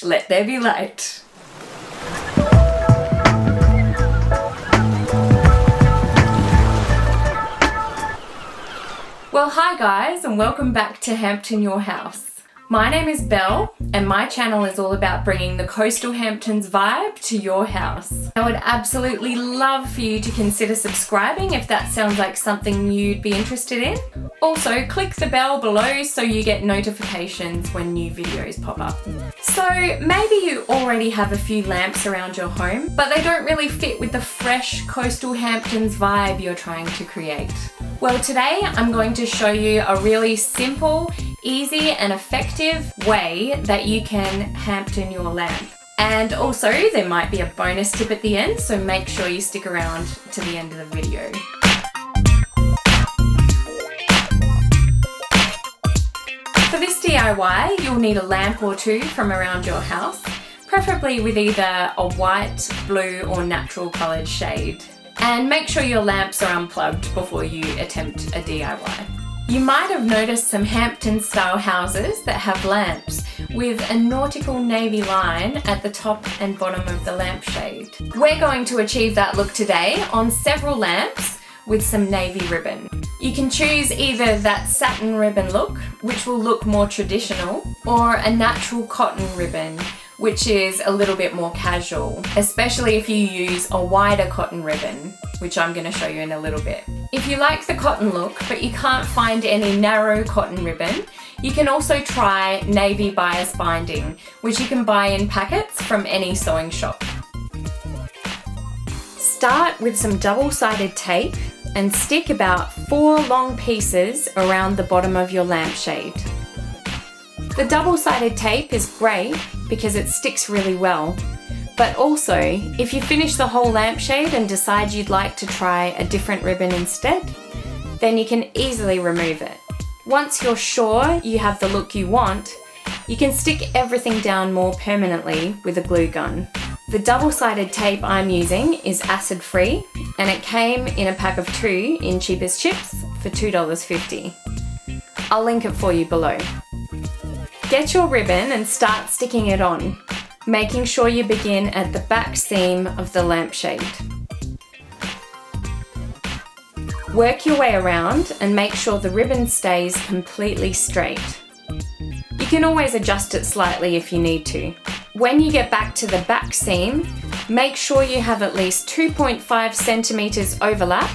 Let there be light. Well, hi guys, and welcome back to Hampton, your house. My name is Belle, and my channel is all about bringing the coastal Hamptons vibe to your house. I would absolutely love for you to consider subscribing if that sounds like something you'd be interested in. Also, click the bell below so you get notifications when new videos pop up. So maybe you already have a few lamps around your home, but they don't really fit with the fresh coastal Hamptons vibe you're trying to create. Well, today I'm going to show you a really simple, easy and effective way that you can Hampton your lamp. And also there might be a bonus tip at the end, so make sure you stick around to the end of the video. For this DIY, you'll need a lamp or two from around your house, preferably with either a white, blue or natural coloured shade. And make sure your lamps are unplugged before you attempt a DIY. You might have noticed some Hampton style houses that have lamps with a nautical navy line at the top and bottom of the lampshade. We're going to achieve that look today on several lamps with some navy ribbon. You can choose either that satin ribbon look, which will look more traditional, or a natural cotton ribbon, which is a little bit more casual, especially if you use a wider cotton ribbon, which I'm going to show you in a little bit. If you like the cotton look, but you can't find any narrow cotton ribbon, you can also try navy bias binding, which you can buy in packets from any sewing shop. Start with some double-sided tape and stick about 4 long pieces around the bottom of your lampshade. The double-sided tape is great because it sticks really well, but also if you finish the whole lampshade and decide you'd like to try a different ribbon instead, then you can easily remove it. Once you're sure you have the look you want, you can stick everything down more permanently with a glue gun. The double-sided tape I'm using is acid-free, and it came in a pack of 2 in Cheap as Chips for $2.50. I'll link it for you below. Get your ribbon and start sticking it on, making sure you begin at the back seam of the lampshade. Work your way around and make sure the ribbon stays completely straight. You can always adjust it slightly if you need to. When you get back to the back seam, make sure you have at least 2.5 centimeters overlap.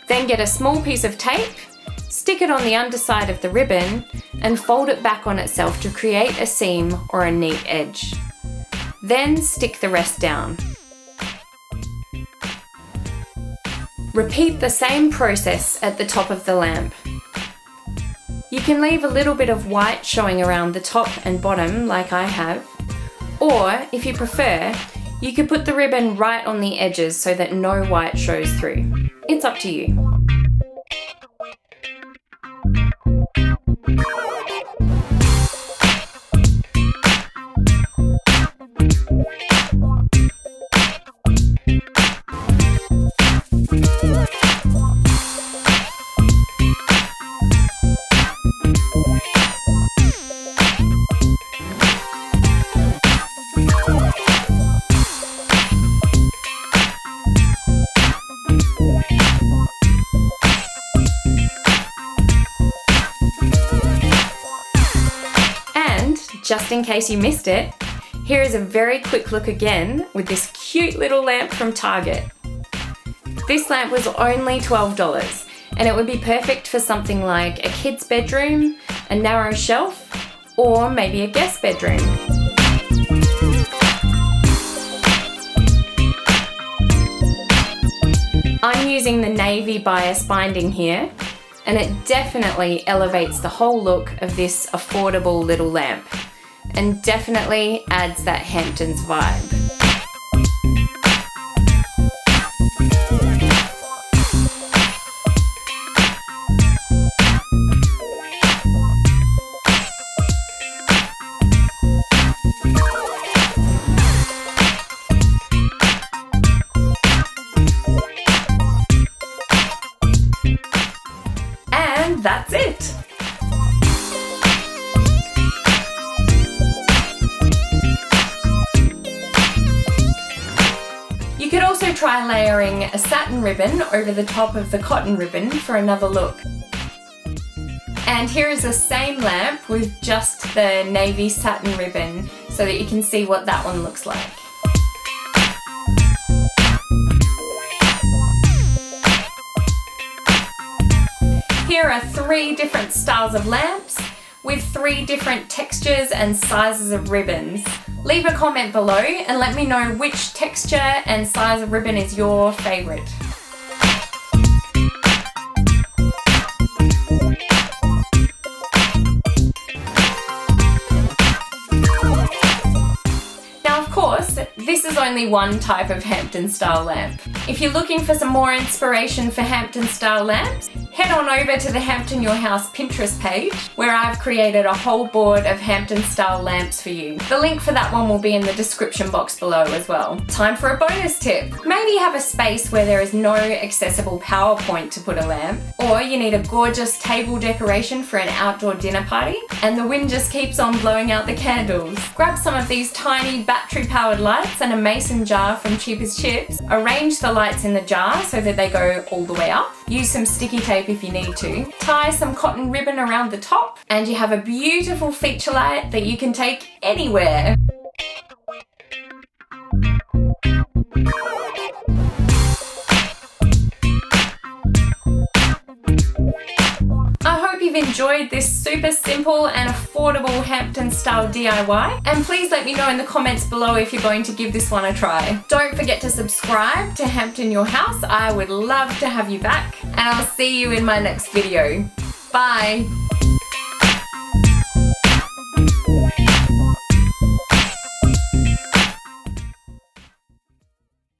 Then get a small piece of tape, stick it on the underside of the ribbon and fold it back on itself to create a seam or a neat edge. Then stick the rest down. Repeat the same process at the top of the lamp. You can leave a little bit of white showing around the top and bottom like I have, or if you prefer, you could put the ribbon right on the edges so that no white shows through. It's up to you. Just in case you missed it, here is a very quick look again with this cute little lamp from Target. This lamp was only $12 and it would be perfect for something like a kid's bedroom, a narrow shelf, or maybe a guest bedroom. I'm using the navy bias binding here, and it definitely elevates the whole look of this affordable little lamp and definitely adds that Hamptons vibe. And that's it! to try layering a satin ribbon over the top of the cotton ribbon for another look. And here is the same lamp with just the navy satin ribbon so that you can see what that one looks like. Here are 3 different styles of lamps with 3 different textures and sizes of ribbons. Leave a comment below and let me know which texture and size of ribbon is your favourite. This is only one type of Hampton style lamp. If you're looking for some more inspiration for Hampton style lamps, head on over to the Hampton Your House Pinterest page where I've created a whole board of Hampton style lamps for you. The link for that one will be in the description box below as well. Time for a bonus tip. Maybe you have a space where there is no accessible power point to put a lamp, or you need a gorgeous table decoration for an outdoor dinner party and the wind just keeps on blowing out the candles. Grab some of these tiny battery powered lights and a mason jar from Cheap as Chips. Arrange the lights in the jar so that they go all the way up. Use some sticky tape if you need to. Tie some cotton ribbon around the top and you have a beautiful feature light that you can take anywhere. I hope you've enjoyed this super simple and affordable Hampton style DIY, and please let me know in the comments below if you're going to give this one a try. Don't forget to subscribe to Hampton Your House. I would love to have you back, and I'll see you in my next video. Bye!